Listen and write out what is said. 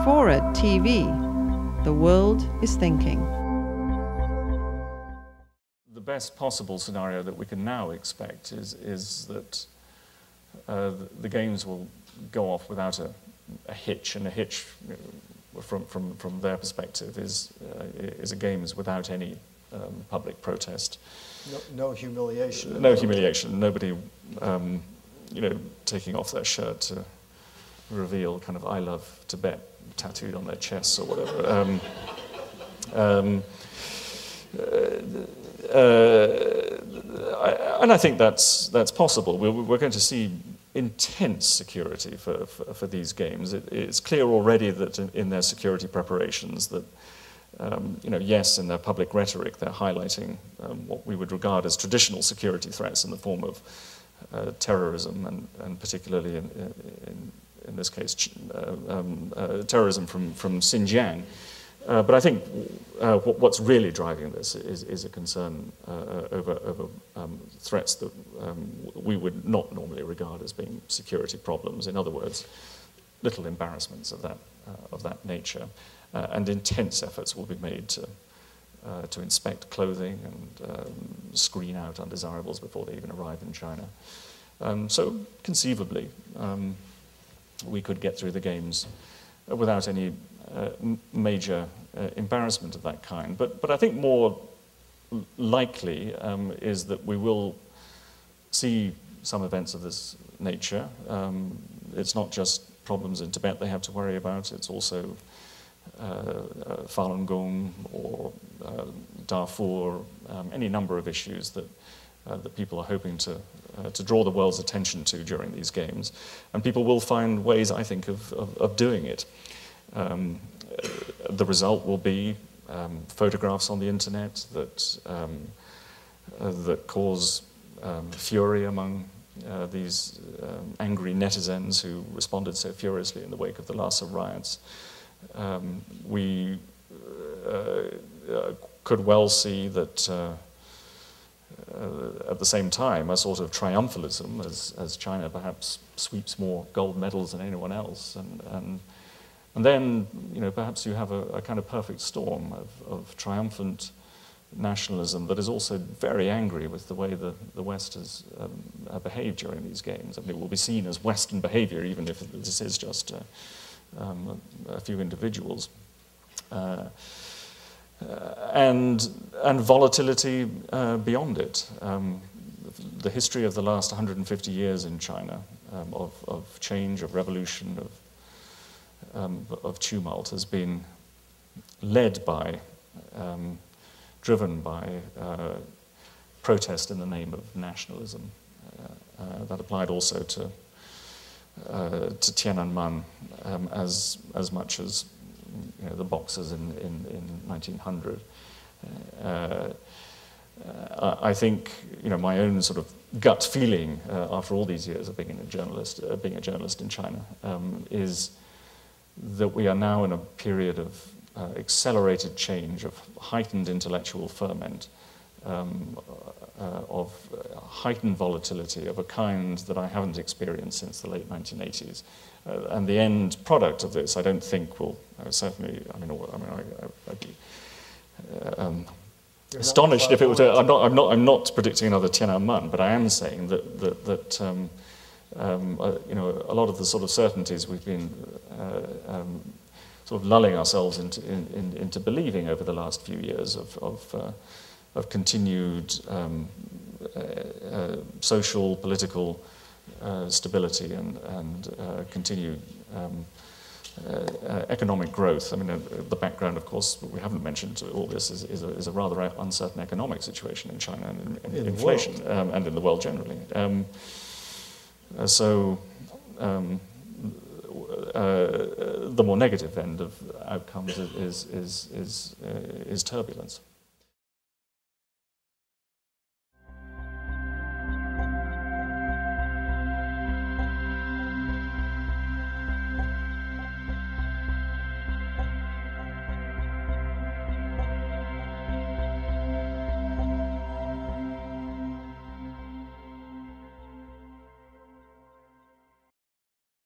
FORA.tv. The world is thinking. The best possible scenario that we can now expect is that the games will go off without a hitch, and a hitch, from their perspective, is a games without any public protest. No humiliation. No humiliation. Nobody, taking off their shirt to reveal kind of "I love Tibet" tattooed on their chests or whatever. And I think that's possible. We're going to see intense security for these games. It's clear already that in their security preparations that, yes, in their public rhetoric, they're highlighting what we would regard as traditional security threats in the form of terrorism, and particularly in this case, terrorism from Xinjiang. But I think what's really driving this is a concern over threats that we would not normally regard as being security problems. In other words, little embarrassments of that nature, and intense efforts will be made to inspect clothing and screen out undesirables before they even arrive in China. So conceivably, we could get through the games without any major embarrassment of that kind. But I think more likely is that we will see some events of this nature. It's not just problems in Tibet they have to worry about, it's also Falun Gong or Darfur, any number of issues that people are hoping to draw the world's attention to during these games. And people will find ways, I think, of doing it. The result will be photographs on the internet that cause fury among these angry netizens who responded so furiously in the wake of the Lhasa riots. We could well see that at the same time a sort of triumphalism as China perhaps sweeps more gold medals than anyone else, and then, perhaps you have a kind of perfect storm of triumphant nationalism that is also very angry with the way the West has behaved during these games. I mean, it will be seen as Western behavior, even if this is just a few individuals. And volatility beyond it. The history of the last 150 years in China, of change, of revolution, of tumult, has been led by, driven by protest in the name of nationalism. That applied also to Tiananmen as much as the Boxers in 1900. I think my own sort of gut feeling after all these years of being a journalist in China is that we are now in a period of accelerated change, of heightened intellectual ferment, of heightened volatility of a kind that I haven't experienced since the late 1980s. And the end product of this, I don't think will certainly. I'd be astonished if it was. I'm not predicting another Tiananmen, but I am saying that a lot of the sort of certainties we've been sort of lulling ourselves into believing over the last few years of continued social, political stability and continued economic growth. I mean, the background, of course, we haven't mentioned all this, is a rather uncertain economic situation in China and inflation and in the world generally. So the more negative end of outcomes is turbulence.